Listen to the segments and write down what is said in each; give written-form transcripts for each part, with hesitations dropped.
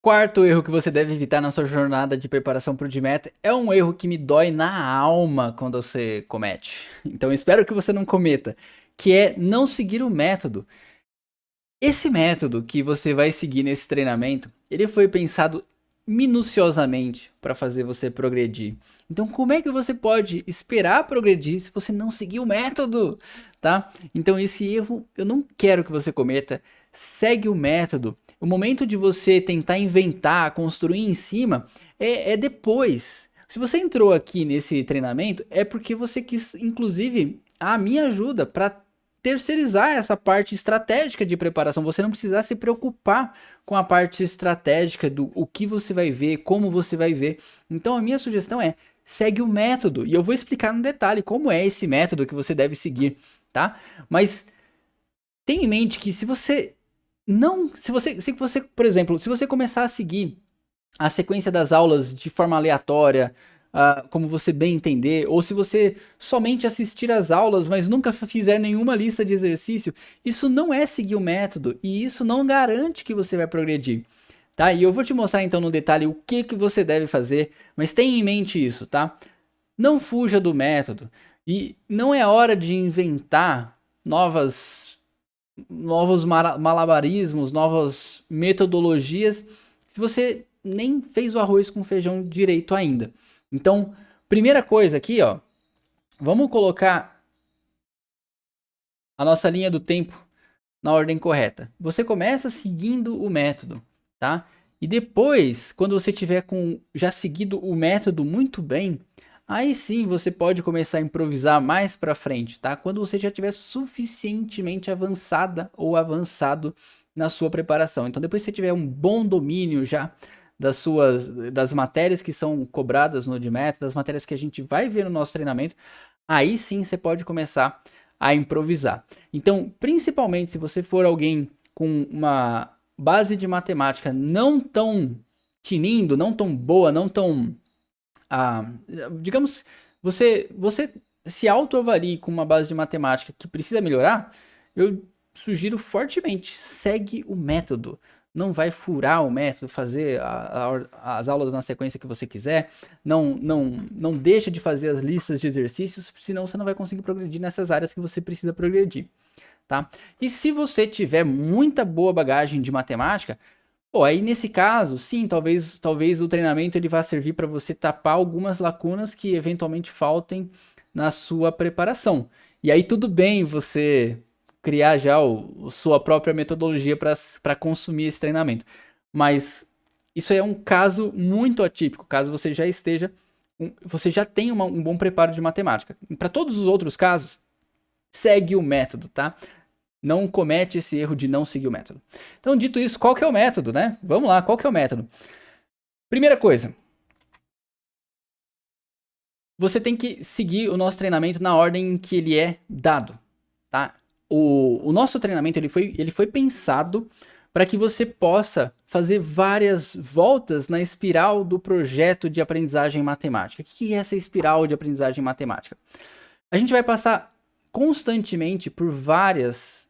Quarto erro que você deve evitar na sua jornada de preparação para o DMAT é um erro que me dói na alma quando você comete. Então espero que você não cometa, que é não seguir o método. Esse método que você vai seguir nesse treinamento, ele foi pensado minuciosamente para fazer você progredir. Então, como é que você pode esperar progredir se você não seguir o método, tá? Então, esse erro eu não quero que você cometa. Segue o método. O momento de você tentar inventar, construir em cima é depois. Se você entrou aqui nesse treinamento, é porque você quis, inclusive, a minha ajuda para terceirizar essa parte estratégica de preparação, você não precisar se preocupar com a parte estratégica do o que você vai ver, como você vai ver. Então a minha sugestão é, segue o método, e eu vou explicar no detalhe como é esse método que você deve seguir, tá? Mas tenha em mente que se você não, se você, por exemplo, se você começar a seguir a sequência das aulas de forma aleatória, como você bem entender, ou se você somente assistir às aulas, mas nunca fizer nenhuma lista de exercício, isso não é seguir o método e isso não garante que você vai progredir. Tá? E eu vou te mostrar então no detalhe o que você deve fazer, mas tenha em mente isso, tá? Não fuja do método e não é hora de inventar novos malabarismos, novas metodologias, se você nem fez o arroz com feijão direito ainda. Então, primeira coisa aqui, ó, vamos colocar a nossa linha do tempo na ordem correta. Você começa seguindo o método, tá? E depois, quando você tiver já seguido o método muito bem, aí sim você pode começar a improvisar mais para frente, tá? Quando você já tiver suficientemente avançada ou avançado na sua preparação. Então, depois que você tiver um bom domínio já das matérias que são cobradas no DMAT, das matérias que a gente vai ver no nosso treinamento, aí sim você pode começar a improvisar. Então, principalmente se você for alguém com uma base de matemática não tão tinindo, não tão boa, não tão digamos, você se autoavalie com uma base de matemática que precisa melhorar, eu sugiro fortemente, segue o método. Não vai furar o método, fazer as aulas na sequência que você quiser. Não deixa de fazer as listas de exercícios, senão você não vai conseguir progredir nessas áreas que você precisa progredir, tá? E se você tiver muita boa bagagem de matemática, pô, aí nesse caso, sim, talvez o treinamento ele vá servir para você tapar algumas lacunas que eventualmente faltem na sua preparação. E aí tudo bem você criar já sua própria metodologia para consumir esse treinamento. Mas isso é um caso muito atípico, caso você já esteja, você já tenha um bom preparo de matemática. Para todos os outros casos, segue o método, tá? Não comete esse erro de não seguir o método. Então, dito isso, qual que é o método, né? Vamos lá, qual que é o método? Primeira coisa, você tem que seguir o nosso treinamento na ordem em que ele é dado, tá? O nosso treinamento ele foi pensado para que você possa fazer várias voltas na espiral do projeto de aprendizagem matemática. O que é essa espiral de aprendizagem matemática? A gente vai passar constantemente por vários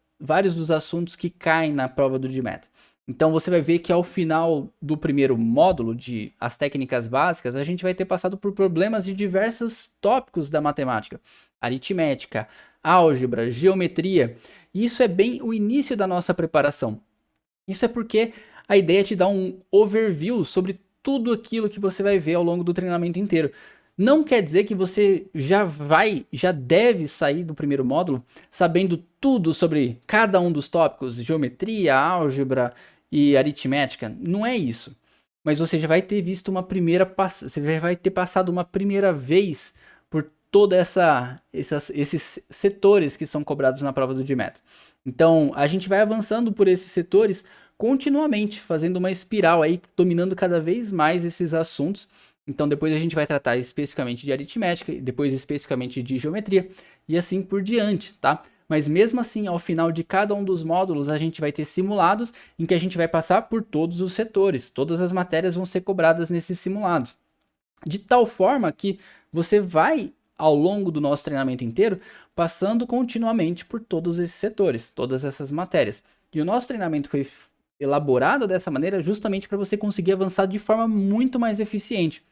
dos assuntos que caem na prova do GMAT. Então você vai ver que ao final do primeiro módulo de as técnicas básicas, a gente vai ter passado por problemas de diversos tópicos da matemática. Aritmética, álgebra, geometria. E isso é bem o início da nossa preparação. Isso é porque a ideia é te dar um overview sobre tudo aquilo que você vai ver ao longo do treinamento inteiro. Não quer dizer que você já deve sair do primeiro módulo sabendo tudo sobre cada um dos tópicos, geometria, álgebra e aritmética. Não é isso. Mas você já vai ter visto você já vai ter passado uma primeira vez por toda esses setores que são cobrados na prova do GMAT. Então, a gente vai avançando por esses setores continuamente, fazendo uma espiral aí, dominando cada vez mais esses assuntos. Então depois a gente vai tratar especificamente de aritmética, depois especificamente de geometria e assim por diante, tá? Mas mesmo assim, ao final de cada um dos módulos, a gente vai ter simulados em que a gente vai passar por todos os setores. Todas as matérias vão ser cobradas nesses simulados. De tal forma que você vai, ao longo do nosso treinamento inteiro, passando continuamente por todos esses setores, todas essas matérias. E o nosso treinamento elaborado dessa maneira justamente para você conseguir avançar de forma muito mais eficiente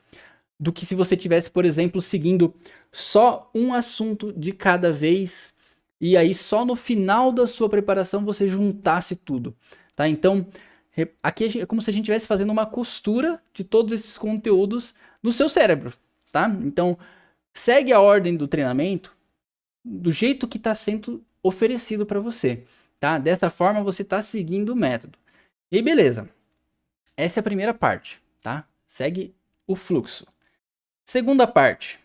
do que se você tivesse, por exemplo, seguindo só um assunto de cada vez e aí só no final da sua preparação você juntasse tudo, tá? Então, aqui é como se a gente estivesse fazendo uma costura de todos esses conteúdos no seu cérebro, tá? Então, segue a ordem do treinamento do jeito que está sendo oferecido para você, tá? Dessa forma você está seguindo o método. E beleza, essa é a primeira parte, tá? Segue o fluxo. Segunda parte.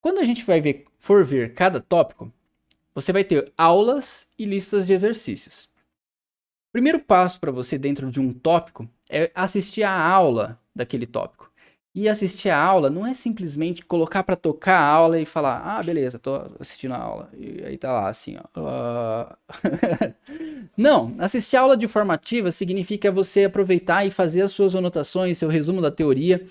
Quando a gente for ver cada tópico, você vai ter aulas e listas de exercícios. Primeiro passo para você dentro de um tópico é assistir a aula daquele tópico. E assistir a aula não é simplesmente colocar para tocar a aula e falar, ah, beleza, tô assistindo a aula. E aí tá lá assim, ó. Não, assistir a aula de forma ativa significa você aproveitar e fazer as suas anotações, seu resumo da teoria.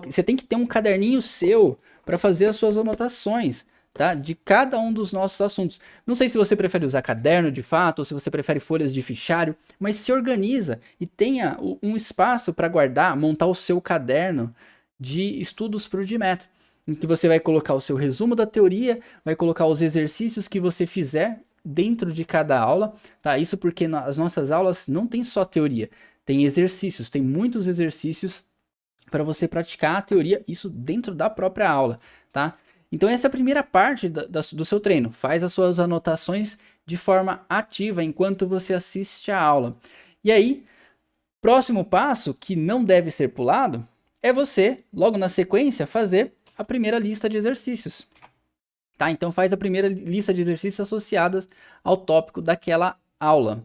Você tem que ter um caderninho seu para fazer as suas anotações, tá? De cada um dos nossos assuntos. Não sei se você prefere usar caderno de fato ou se você prefere folhas de fichário, mas se organiza e tenha um espaço para guardar, montar o seu caderno de estudos para o Udmetro, em que você vai colocar o seu resumo da teoria, vai colocar os exercícios que você fizer dentro de cada aula, tá? Isso porque as nossas aulas não tem só teoria, tem exercícios, tem muitos exercícios para você praticar a teoria, isso dentro da própria aula, tá? Então essa é a primeira parte do seu treino. Faz as suas anotações de forma ativa enquanto você assiste a aula. E aí, próximo passo, que não deve ser pulado, é você, logo na sequência, fazer a primeira lista de exercícios. Tá? Então faz a primeira lista de exercícios associadas ao tópico daquela aula.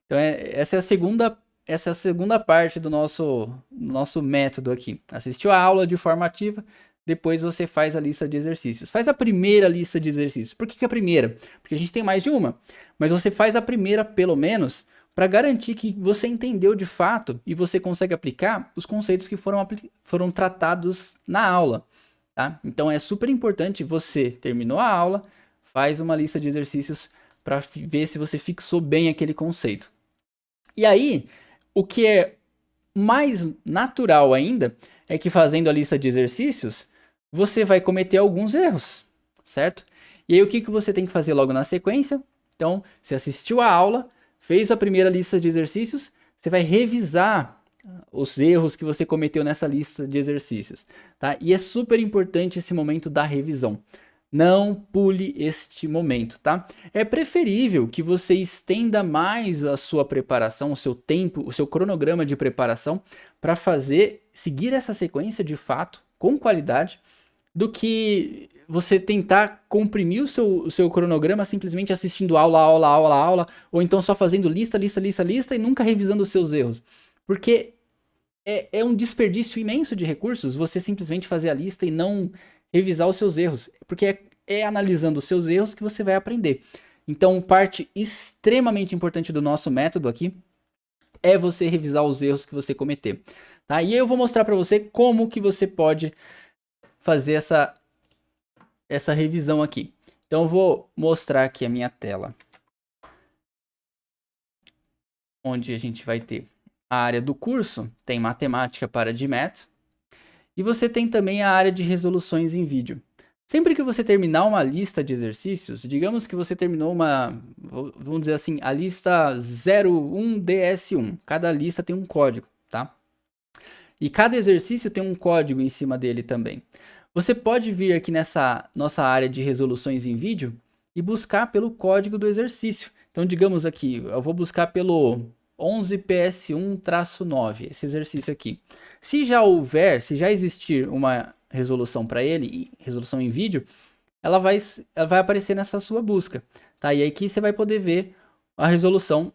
Então essa é a segunda parte do nosso método aqui. Assistiu a aula de forma ativa, depois você faz a lista de exercícios. Faz a primeira lista de exercícios. Por que a primeira? Porque a gente tem mais de uma. Mas você faz a primeira, pelo menos, para garantir que você entendeu de fato e você consegue aplicar os conceitos que foram tratados na aula. Tá? Então é super importante você terminou a aula, faz uma lista de exercícios para ver se você fixou bem aquele conceito. E aí, o que é mais natural ainda é que fazendo a lista de exercícios, você vai cometer alguns erros, certo? E aí o que você tem que fazer logo na sequência? Então, você assistiu a aula, fez a primeira lista de exercícios, você vai revisar os erros que você cometeu nessa lista de exercícios, tá? E é super importante esse momento da revisão. Não pule este momento, tá? É preferível que você estenda mais a sua preparação, o seu tempo, o seu cronograma de preparação para seguir essa sequência de fato, com qualidade, do que você tentar comprimir o seu cronograma simplesmente assistindo aula, ou então só fazendo lista e nunca revisando os seus erros. Porque é um desperdício imenso de recursos você simplesmente fazer a lista e não revisar os seus erros. Porque é analisando os seus erros que você vai aprender. Então, parte extremamente importante do nosso método aqui é você revisar os erros que você cometer. Tá? E aí eu vou mostrar para você como que você pode fazer essa revisão aqui. Então, eu vou mostrar aqui a minha tela, onde a gente vai ter a área do curso, tem matemática para Udmetro, e você tem também a área de resoluções em vídeo. Sempre que você terminar uma lista de exercícios, digamos que você terminou vamos dizer assim, a lista 01DS1, cada lista tem um código, tá? E cada exercício tem um código em cima dele também. Você pode vir aqui nessa nossa área de resoluções em vídeo e buscar pelo código do exercício. Então, digamos aqui, eu vou buscar pelo 11PS1-9, esse exercício aqui. Se já existir uma resolução para ele, resolução em vídeo, ela vai aparecer nessa sua busca, tá? E aqui você vai poder ver a resolução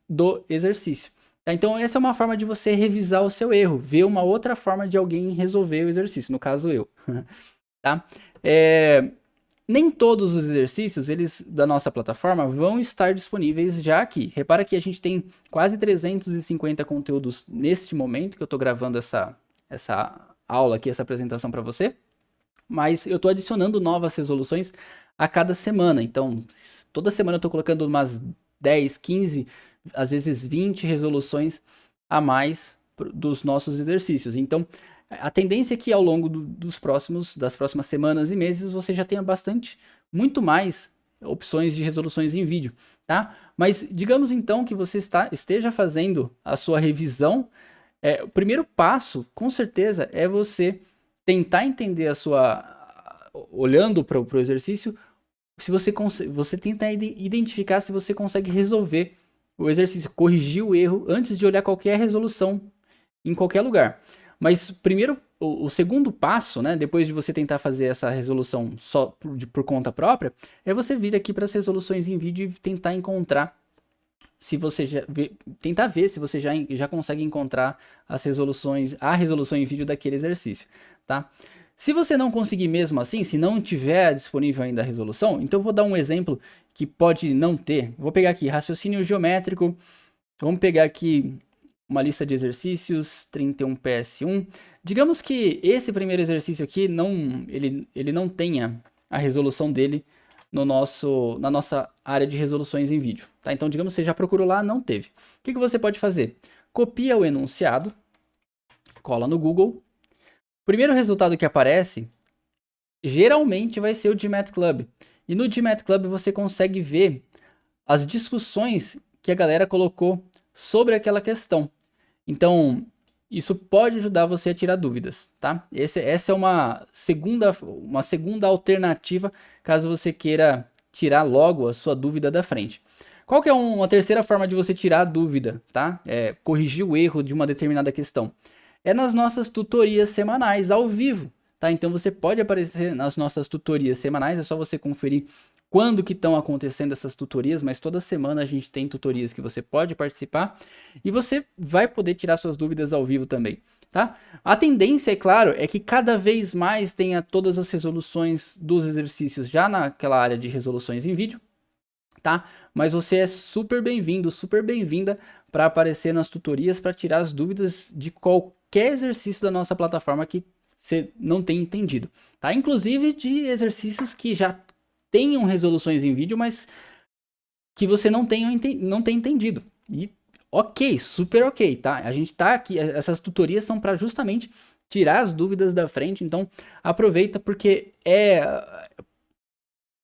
do exercício. Tá? Então essa é uma forma de você revisar o seu erro, ver uma outra forma de alguém resolver o exercício, no caso eu. Tá? Nem todos os exercícios da nossa plataforma vão estar disponíveis já aqui. Repara que a gente tem quase 350 conteúdos neste momento que eu estou gravando essa aula aqui, essa apresentação para você. Mas eu estou adicionando novas resoluções a cada semana. Então, toda semana eu estou colocando umas 10, 15 às vezes 20 resoluções a mais dos nossos exercícios. Então, a tendência é que ao longo das próximas semanas e meses, você já tenha muito mais opções de resoluções em vídeo, tá? Mas digamos então que você esteja fazendo a sua revisão. O primeiro passo, com certeza, é você tentar entender olhando para o exercício, se você tenta identificar se você consegue resolver o exercício, corrigir o erro antes de olhar qualquer resolução em qualquer lugar. Mas primeiro, o segundo passo, né, depois de você tentar fazer essa resolução só por conta própria, é você vir aqui para as resoluções em vídeo e tentar encontrar tentar ver se você já consegue encontrar a resolução em vídeo daquele exercício, tá? Se você não conseguir mesmo assim, se não tiver disponível ainda a resolução, então eu vou dar um exemplo que pode não ter. Vou pegar aqui raciocínio geométrico, vamos pegar aqui uma lista de exercícios, 31 PS1. Digamos que esse primeiro exercício aqui ele não tenha a resolução dele na nossa área de resoluções em vídeo. Tá? Então, digamos que você já procurou lá, não teve. O que você pode fazer? Copia o enunciado, cola no Google. O primeiro resultado que aparece, geralmente vai ser o GMathClub. E no GMathClub você consegue ver as discussões que a galera colocou sobre aquela questão. Então, isso pode ajudar você a tirar dúvidas, tá? Essa é uma segunda alternativa, caso você queira tirar logo a sua dúvida da frente. Qual que é uma terceira forma de você tirar a dúvida, tá? Corrigir o erro de uma determinada questão. É nas nossas tutorias semanais, ao vivo, tá? Então você pode aparecer nas nossas tutorias semanais, é só você conferir quando que estão acontecendo essas tutorias, mas toda semana a gente tem tutorias que você pode participar e você vai poder tirar suas dúvidas ao vivo também, tá? A tendência, é claro, é que cada vez mais tenha todas as resoluções dos exercícios já naquela área de resoluções em vídeo, tá? Mas você é super bem-vindo, super bem-vinda para aparecer nas tutorias para tirar as dúvidas de qualquer exercício da nossa plataforma que você não tenha entendido, tá? Inclusive de exercícios que já tenham resoluções em vídeo, mas que você não tenha entendido. E ok, super ok, tá? A gente tá aqui, essas tutorias são para justamente tirar as dúvidas da frente, então aproveita porque é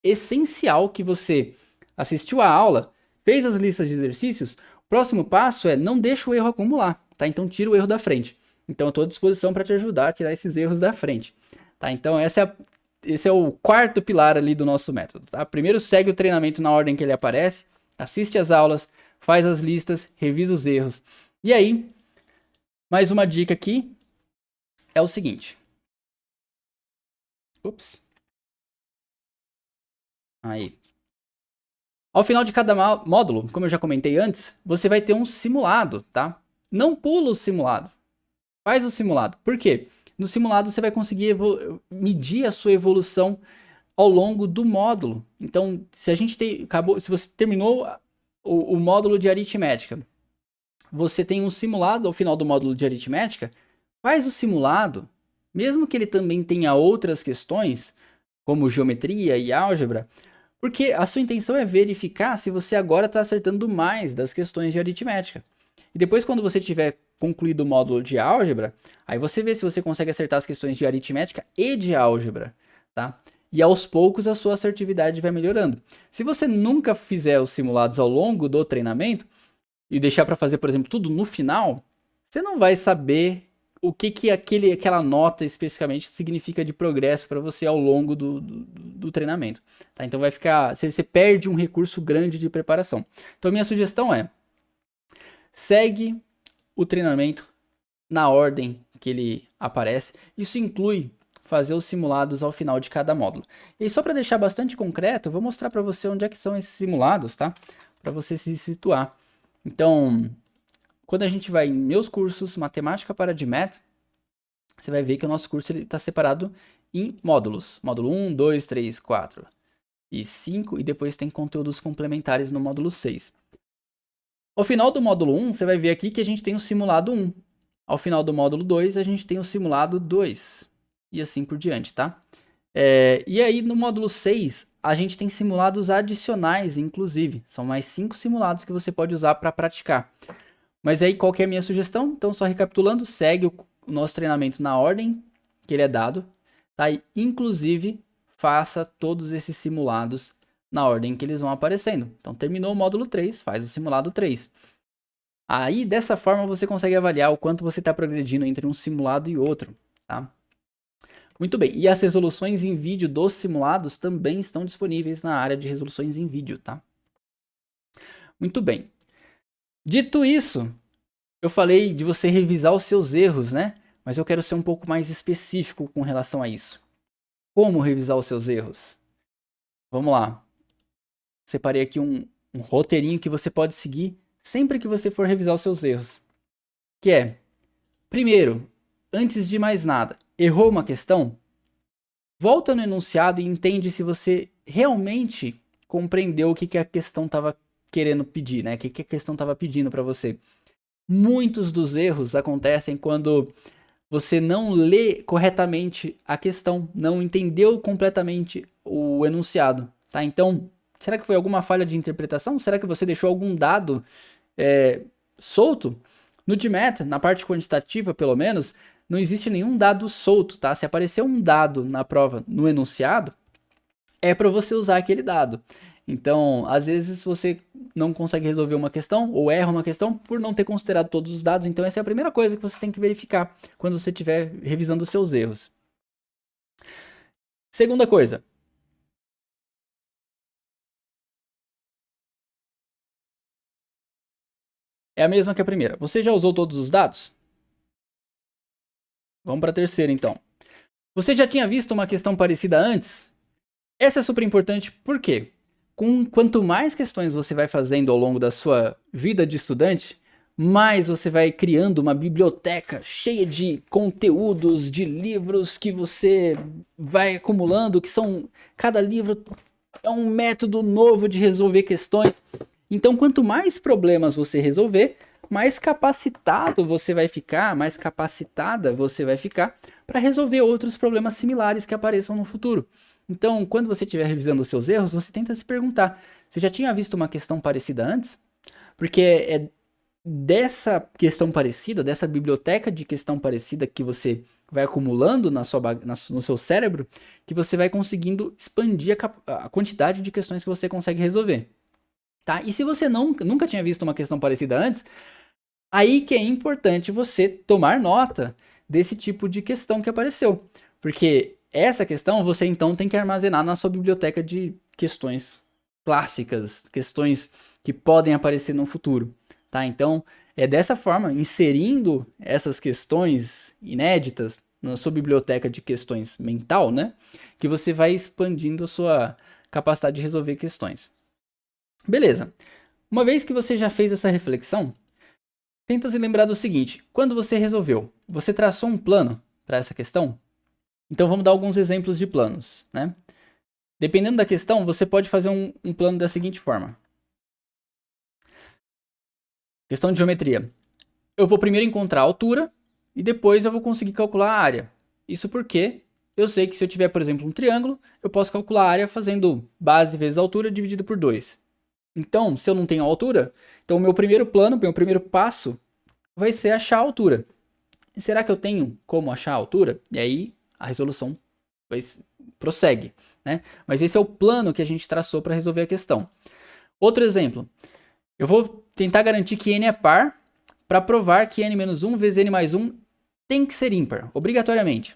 essencial que você assistiu a aula, fez as listas de exercícios, o próximo passo é não deixa o erro acumular, tá? Então tira o erro da frente. Então eu estou à disposição para te ajudar a tirar esses erros da frente, tá? Então esse é o quarto pilar ali do nosso método, tá? Primeiro segue o treinamento na ordem que ele aparece, assiste as aulas, faz as listas, revisa os erros. E aí, mais uma dica aqui é o seguinte. Ups. Aí. Ao final de cada módulo, como eu já comentei antes, você vai ter um simulado, tá? Não pula o simulado. Faz o simulado. Por quê? No simulado você vai conseguir medir a sua evolução ao longo do módulo. Então, se você terminou o módulo de aritmética, você tem um simulado ao final do módulo de aritmética, faz o simulado, mesmo que ele também tenha outras questões, como geometria e álgebra, porque a sua intenção é verificar se você agora está acertando mais das questões de aritmética. E depois, quando você tiver concluído o módulo de álgebra, aí você vê se você consegue acertar as questões de aritmética e de álgebra, tá? E aos poucos a sua assertividade vai melhorando. Se você nunca fizer os simulados ao longo do treinamento e deixar para fazer, por exemplo, tudo no final, você não vai saber o que aquela nota especificamente significa de progresso para você ao longo do treinamento, tá? Então você perde um recurso grande de preparação. Então minha sugestão é, segue o treinamento na ordem que ele aparece. Isso inclui fazer os simulados ao final de cada módulo. E só para deixar bastante concreto, eu vou mostrar para você onde é que são esses simulados, tá? Para você se situar. Então, quando a gente vai em meus cursos, Matemática para GMath, você vai ver que o nosso curso está separado em módulos. Módulo 1, 2, 3, 4 e 5, e depois tem conteúdos complementares no módulo 6. Ao final do módulo 1, você vai ver aqui que a gente tem o simulado 1. Ao final do módulo 2, a gente tem o simulado 2. E assim por diante, tá? E aí, no módulo 6, a gente tem simulados adicionais, inclusive. São mais 5 simulados que você pode usar para praticar. Mas aí, qual que é a minha sugestão? Então, só recapitulando, segue o nosso treinamento na ordem que ele é dado, tá? E, inclusive, faça todos esses simulados na ordem que eles vão aparecendo. Então, terminou o módulo 3, faz o simulado 3. Aí, dessa forma, você consegue avaliar o quanto você está progredindo entre um simulado e outro, tá? Muito bem, e as resoluções em vídeo dos simulados também estão disponíveis na área de resoluções em vídeo, tá? Muito bem. Dito isso, eu falei de você revisar os seus erros, né? Mas eu quero ser um pouco mais específico com relação a isso. Como revisar os seus erros? Vamos lá. Separei aqui um roteirinho que você pode seguir sempre que você for revisar os seus erros. Que é, primeiro, antes de mais nada, errou uma questão? Volta no enunciado e entende se você realmente compreendeu o que a questão estava querendo pedir, né? O que a questão estava pedindo para você. Muitos dos erros acontecem quando você não lê corretamente a questão, não entendeu completamente o enunciado, tá? Então, será que foi alguma falha de interpretação? Será que você deixou algum dado solto? No GMAT, na parte quantitativa, pelo menos, não existe nenhum dado solto, tá? Se aparecer um dado na prova, no enunciado, é para você usar aquele dado. Então, às vezes você não consegue resolver uma questão ou erra uma questão por não ter considerado todos os dados. Então, essa é a primeira coisa que você tem que verificar quando você estiver revisando os seus erros. Segunda coisa. É a mesma que a primeira. Você já usou todos os dados? Vamos para a terceira, então. Você já tinha visto uma questão parecida antes? Essa é super importante, por quê? Quanto mais questões você vai fazendo ao longo da sua vida de estudante, mais você vai criando uma biblioteca cheia de conteúdos, de livros que você vai acumulando, que são... Cada livro é um método novo de resolver questões. Então, quanto mais problemas você resolver, mais capacitado você vai ficar, mais capacitada você vai ficar para resolver outros problemas similares que apareçam no futuro. Então, quando você estiver revisando os seus erros, você tenta se perguntar, você já tinha visto uma questão parecida antes? Porque é dessa questão parecida, dessa biblioteca de questão parecida que você vai acumulando no seu cérebro, que você vai conseguindo expandir a quantidade de questões que você consegue resolver. Tá? E se você nunca tinha visto uma questão parecida antes, aí que é importante você tomar nota desse tipo de questão que apareceu. Porque essa questão você então tem que armazenar na sua biblioteca de questões clássicas, questões que podem aparecer no futuro, tá? Então, é dessa forma, inserindo essas questões inéditas na sua biblioteca de questões mental, né, que você vai expandindo a sua capacidade de resolver questões. Beleza. Uma vez que você já fez essa reflexão, tenta se lembrar do seguinte: quando você resolveu, você traçou um plano para essa questão? Então vamos dar alguns exemplos de planos, né? Dependendo da questão, você pode fazer um plano da seguinte forma. Questão de geometria. Eu vou primeiro encontrar a altura e depois eu vou conseguir calcular a área. Isso porque eu sei que se eu tiver, por exemplo, um triângulo, eu posso calcular a área fazendo base vezes altura dividido por 2. Então, se eu não tenho a altura, então o meu primeiro plano, meu primeiro passo vai ser achar a altura. E será que eu tenho como achar a altura? E aí a resolução prossegue, né? Mas esse é o plano que a gente traçou para resolver a questão. Outro exemplo. Eu vou tentar garantir que n é par para provar que n-1 vezes n mais 1 tem que ser ímpar, obrigatoriamente.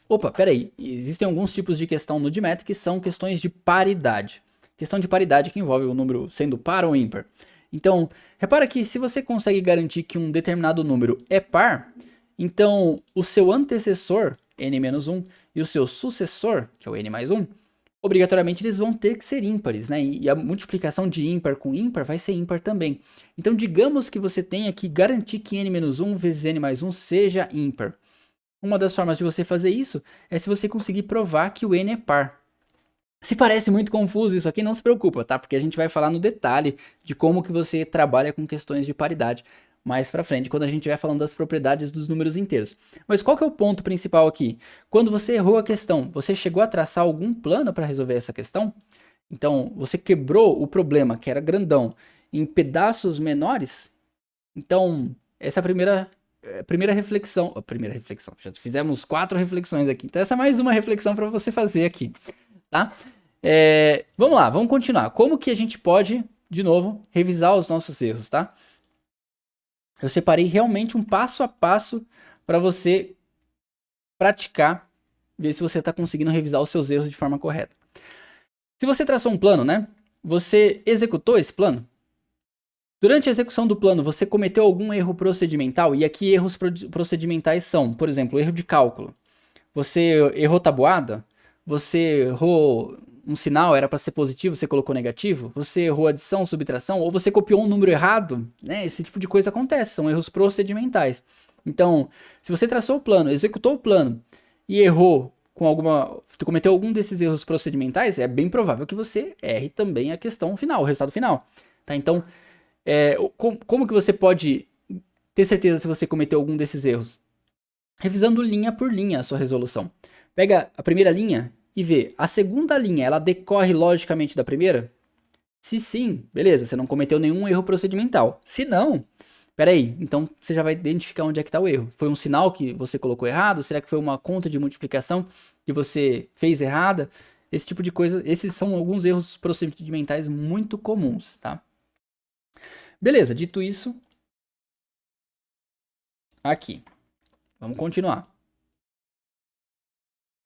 Opa, peraí. Existem alguns tipos de questão no GMAT que são questões de paridade. Questão de paridade que envolve o número sendo par ou ímpar. Então, repara que se você consegue garantir que um determinado número é par, então o seu antecessor, n-1, e o seu sucessor, que é o n mais 1, obrigatoriamente eles vão ter que ser ímpares, né? E a multiplicação de ímpar com ímpar vai ser ímpar também. Então, digamos que você tenha que garantir que n-1 vezes n mais 1 seja ímpar. Uma das formas de você fazer isso é se você conseguir provar que o n é par. Se parece muito confuso isso aqui, não se preocupa, tá? Porque a gente vai falar no detalhe de como que você trabalha com questões de paridade. mais pra frente, quando a gente estiver falando das propriedades dos números inteiros. Mas qual que é o ponto principal aqui? Quando você errou a questão, você chegou a traçar algum plano para resolver essa questão? Então, você quebrou o problema, que era grandão, em pedaços menores? Então, essa é a primeira reflexão. Já fizemos 4 reflexões aqui. Então, essa é mais uma reflexão para você fazer aqui, tá? Vamos lá, vamos continuar. Como que a gente pode, de novo, revisar os nossos erros, tá? Eu separei realmente um passo a passo para você praticar, ver se você está conseguindo revisar os seus erros de forma correta. Se você traçou um plano, né? Você executou esse plano? Durante a execução do plano, você cometeu algum erro procedimental? E aqui erros procedimentais são, por exemplo, erro de cálculo. Você errou tabuada? Você errou um sinal, era para ser positivo, você colocou negativo? Você errou adição, subtração? Ou você copiou um número errado? Né? Esse tipo de coisa acontece, são erros procedimentais. Então, se você traçou o plano, executou o plano e errou cometeu algum desses erros procedimentais, é bem provável que você erre também a questão final, o resultado final. Tá? Então, como que você pode ter certeza se você cometeu algum desses erros? Revisando linha por linha a sua resolução. Pega a primeira linha e vê, a segunda linha, ela decorre logicamente da primeira? Se sim, beleza, você não cometeu nenhum erro procedimental. Se não, peraí, então você já vai identificar onde é que está o erro. Foi um sinal que você colocou errado? Será que foi uma conta de multiplicação que você fez errada? Esse tipo de coisa, esses são alguns erros procedimentais muito comuns, tá? Beleza, dito isso, aqui, vamos continuar.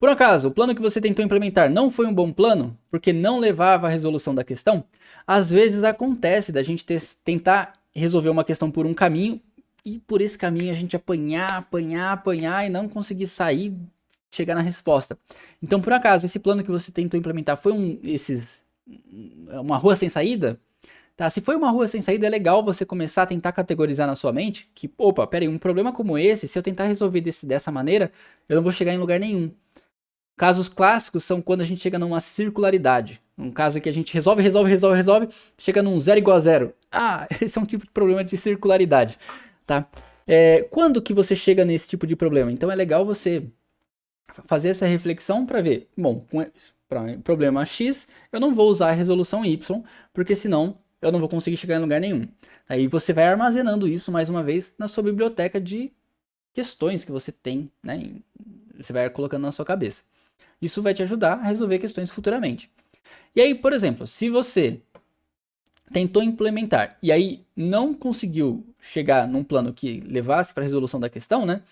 Por acaso, o plano que você tentou implementar não foi um bom plano, porque não levava à resolução da questão? Às vezes acontece da gente tentar resolver uma questão por um caminho e por esse caminho a gente apanhar e não conseguir sair, chegar na resposta. Então, por acaso, esse plano que você tentou implementar foi uma rua sem saída? Tá, se foi uma rua sem saída, é legal você começar a tentar categorizar na sua mente que, opa, peraí, um problema como esse, se eu tentar resolver dessa maneira, eu não vou chegar em lugar nenhum. Casos clássicos são quando a gente chega numa circularidade. Um caso que a gente resolve, chega num 0 igual a 0. Ah, esse é um tipo de problema de circularidade, tá? Quando que você chega nesse tipo de problema? Então é legal você fazer essa reflexão para ver, bom, para problema X, eu não vou usar a resolução Y, porque senão eu não vou conseguir chegar em lugar nenhum. Aí você vai armazenando isso, mais uma vez, na sua biblioteca de questões que você tem, né? Você vai colocando na sua cabeça. Isso vai te ajudar a resolver questões futuramente. E aí, por exemplo, se você tentou implementar e aí não conseguiu chegar num plano que levasse para a resolução da questão, né?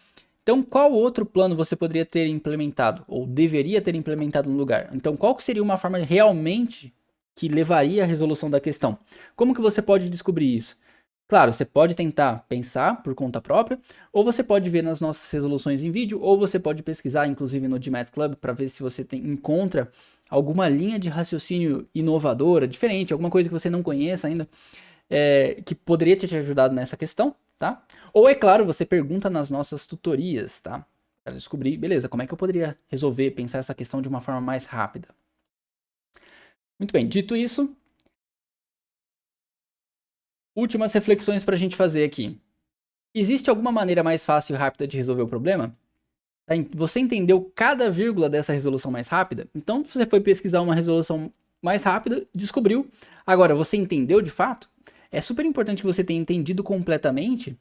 Então, qual outro plano você poderia ter implementado ou deveria ter implementado no lugar? Então, qual seria uma forma realmente que levaria à resolução da questão? Como que você pode descobrir isso? Claro, você pode tentar pensar por conta própria, ou você pode ver nas nossas resoluções em vídeo, ou você pode pesquisar, inclusive no GMAT Club, para ver se você encontra alguma linha de raciocínio inovadora, diferente, alguma coisa que você não conheça ainda, que poderia ter te ajudado nessa questão, tá? Ou, é claro, você pergunta nas nossas tutorias, tá? Para descobrir, beleza, como é que eu poderia resolver, pensar essa questão de uma forma mais rápida. Muito bem, dito isso, últimas reflexões para a gente fazer aqui. Existe alguma maneira mais fácil e rápida de resolver o problema? Você entendeu cada vírgula dessa resolução mais rápida? Então você foi pesquisar uma resolução mais rápida, descobriu. Agora, você entendeu de fato? É super importante que você tenha entendido completamente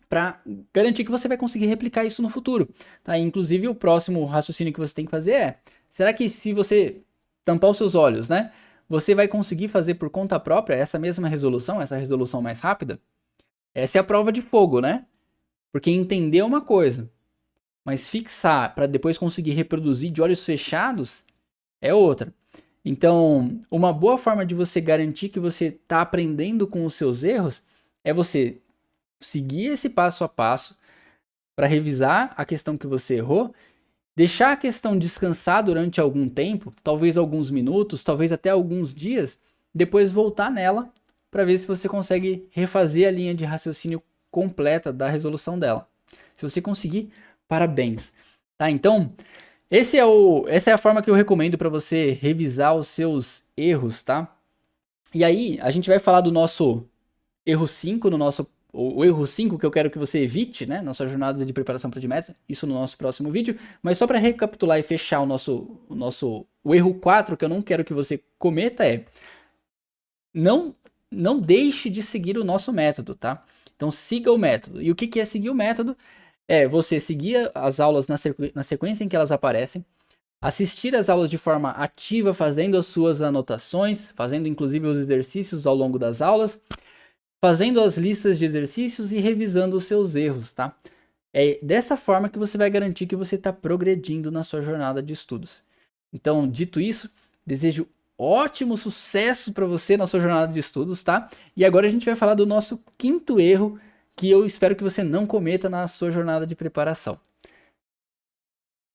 para garantir que você vai conseguir replicar isso no futuro. Tá? Inclusive, o próximo raciocínio que você tem que fazer é: será que se você tampar os seus olhos, né? Você vai conseguir fazer por conta própria essa mesma resolução, essa resolução mais rápida? Essa é a prova de fogo, né? Porque entender é uma coisa, mas fixar para depois conseguir reproduzir de olhos fechados é outra. Então, uma boa forma de você garantir que você está aprendendo com os seus erros é você seguir esse passo a passo para revisar a questão que você errou, deixar a questão descansar durante algum tempo, talvez alguns minutos, talvez até alguns dias, depois voltar nela para ver se você consegue refazer a linha de raciocínio completa da resolução dela. Se você conseguir, parabéns. Tá? Então, essa é a forma que eu recomendo para você revisar os seus erros, tá? E aí, a gente vai falar do nosso erro 5 no nosso o erro 5 que eu quero que você evite, né, na sua jornada de preparação para o Admeto, isso no nosso próximo vídeo, mas só para recapitular e fechar o erro 4 que eu não quero que você cometa é não deixe de seguir o nosso método, tá? Então siga o método. E o que é seguir o método? É você seguir as aulas na sequência em que elas aparecem, assistir às aulas de forma ativa, fazendo as suas anotações, fazendo inclusive os exercícios ao longo das aulas, fazendo as listas de exercícios e revisando os seus erros, tá? É dessa forma que você vai garantir que você está progredindo na sua jornada de estudos. Então, dito isso, desejo ótimo sucesso para você na sua jornada de estudos, tá? E agora a gente vai falar do nosso quinto erro que eu espero que você não cometa na sua jornada de preparação.